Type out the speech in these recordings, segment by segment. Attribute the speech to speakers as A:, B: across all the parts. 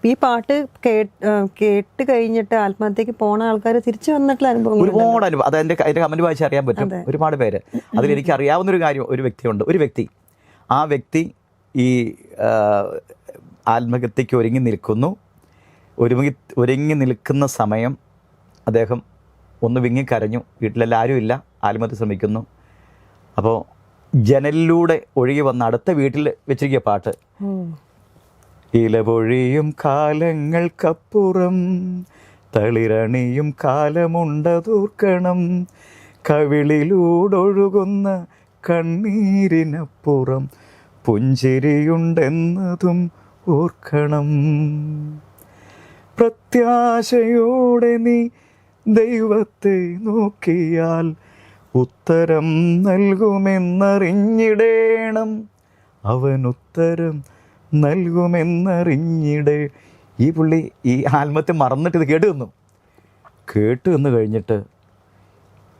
A: ഈ പാട്ട് കേട്ട് കഴിഞ്ഞിട്ട് ആത്മഹത്യക്ക് പോണ ആൾക്കാർ തിരിച്ചു വന്നിട്ടുള്ള അനുഭവം
B: ഒരുപാട് അനുഭവം. അത് അതിൻ്റെ കമൻറ്റ് വായിച്ച് അറിയാൻ പറ്റും. ഒരുപാട് പേര്. അതിലെനിക്ക് അറിയാവുന്നൊരു കാര്യം, ഒരു വ്യക്തി ആ വ്യക്തി ഈ ആത്മഹത്യക്ക് ഒരുങ്ങി നിൽക്കുന്ന സമയം അദ്ദേഹം ഒന്ന് വിങ്ങിക്കരഞ്ഞു. വീട്ടിലെല്ലാവരും ഇല്ല, ആത്മഹത്യ ശ്രമിക്കുന്നു. അപ്പോൾ ജനലിലൂടെ ഒഴുകി വന്ന അടുത്ത വീട്ടിൽ വെച്ചിരിക്കുക പാട്ട്, ഇലപൊഴിയും കാലങ്ങൾക്കപ്പുറം തളിരണിയും കാലമുണ്ടതൂർക്കണം, കവിളിലൂടൊഴുകുന്ന കണ്ണീരിനപ്പുറം പുഞ്ചിരിയുണ്ടെന്നതും ഓർക്കണം. പ്രത്യാശയോടെ നീ ദൈവത്തെ നോക്കിയാൽ ഉത്തരം നൽകുമെന്നറിഞ്ഞിടേണം, അവൻ ഉത്തരം നൽകുമെന്നറിഞ്ഞിടേ. ഈ പുള്ളി ഈ ആത്മഹത്യ മറന്നിട്ട് ഇത് കേട്ട് നിന്ന് കഴിഞ്ഞിട്ട്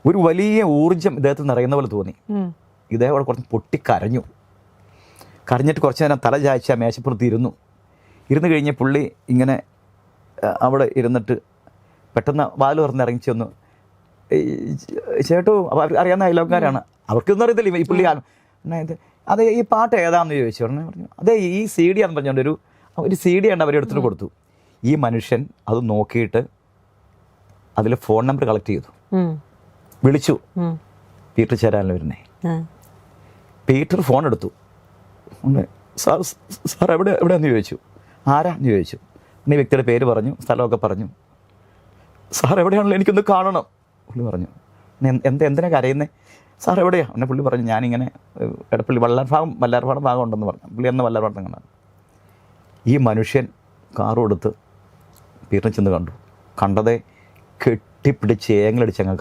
B: ഒരു വലിയ ഊർജം ഇദ്ദേഹത്തിൽ നിറയുന്ന പോലെ തോന്നി. ഇദ്ദേഹം അവിടെ കുറച്ച് പൊട്ടിക്കരഞ്ഞു. കരഞ്ഞിട്ട് കുറച്ച് നേരം തല ചായ്ച്ച മേശപ്പുറത്ത് ഇരുന്ന് കഴിഞ്ഞ് പുള്ളി ഇങ്ങനെ അവിടെ ഇരുന്നിട്ട് പെട്ടെന്ന് വാല് തുറന്ന് ഇറങ്ങി ചെന്നു. ചേട്ടോ, അപ്പോൾ അറിയാവുന്ന അയലോക്കാരാണ്, അവർക്കൊന്നും അറിയത്തില്ല ഈ പുള്ളി. അതെ, ഈ പാട്ട് ഏതാണെന്ന് ചോദിച്ചു. പറഞ്ഞു അതെ ഈ CD ആണെന്ന് പറഞ്ഞുകൊണ്ട് ഒരു CD ആണ് അവരെടുത്തിട്ട് കൊടുത്തു. ഈ മനുഷ്യൻ അത് നോക്കിയിട്ട് അതിൽ ഫോൺ നമ്പർ കളക്ട് ചെയ്തു, വിളിച്ചു. പീറ്റർ ചേരാനിൽ വരുന്നേ. പീറ്റർ ഫോൺ എടുത്തു. സാർ എവിടെയാന്ന് ചോദിച്ചു. ആരാന്ന് ചോദിച്ചു. ഈ വ്യക്തിയുടെ പേര് പറഞ്ഞു, സ്ഥലമൊക്കെ പറഞ്ഞു. സാർ എവിടെയാണല്ലോ, എനിക്കൊന്ന് കാണണം പുള്ളി പറഞ്ഞു. എന്തിനാ കരയുന്നേ? സാർ എവിടെയാണ്? എന്നെ പുള്ളി പറഞ്ഞു, ഞാനിങ്ങനെ എടപ്പള്ളി വല്ലാർപാടം ഭാഗം ഉണ്ടെന്ന് പറഞ്ഞു. പുള്ളി എന്ന വല്ലാർപാടം കണ്ടാണ്. ഈ മനുഷ്യൻ കാറും എടുത്ത് പീറ്റർ ചെന്ന് കണ്ടതേ കെട്ടിപ്പിടിച്ച് ഏങ്ങളടിച്ച് അങ്ങ്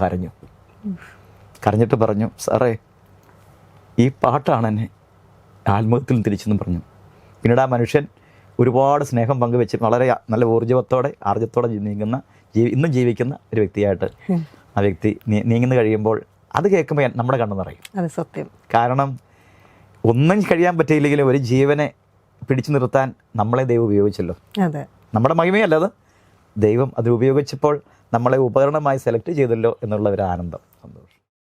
B: കരഞ്ഞിട്ട് പറഞ്ഞു, സാറേ ഈ പാട്ടാണ് എന്നെ ആത്മഹത്യയിൽ തിരിച്ചെന്ന് പറഞ്ഞു. പിന്നീട് ആ മനുഷ്യൻ ഒരുപാട് സ്നേഹം പങ്കുവെച്ച് വളരെ നല്ല ഊർജ്ജത്തോടെ ആർജ്ജത്തോടെ ഇന്നും ജീവിക്കുന്ന ഒരു വ്യക്തിയായിട്ട് ആ വ്യക്തി നീങ്ങുന്നു കഴിയുമ്പോൾ അത് കേൾക്കുമ്പോൾ നമ്മുടെ കണ്ണ് നിറയും.
A: അത് സത്യം.
B: കാരണം ഒന്നും കഴിയാൻ പറ്റിയില്ലെങ്കിലും ഒരു ജീവനെ പിടിച്ചു നിർത്താൻ നമ്മളെ ദൈവം ഉപയോഗിച്ചല്ലോ.
A: അതെ,
B: നമ്മുടെ മഹിമയല്ല അത്, ദൈവം അത് ഉപയോഗിച്ചപ്പോൾ നമ്മളെ ഉപകരണമായി സെലക്ട് ചെയ്തല്ലോ എന്നുള്ള ഒരു ആനന്ദം.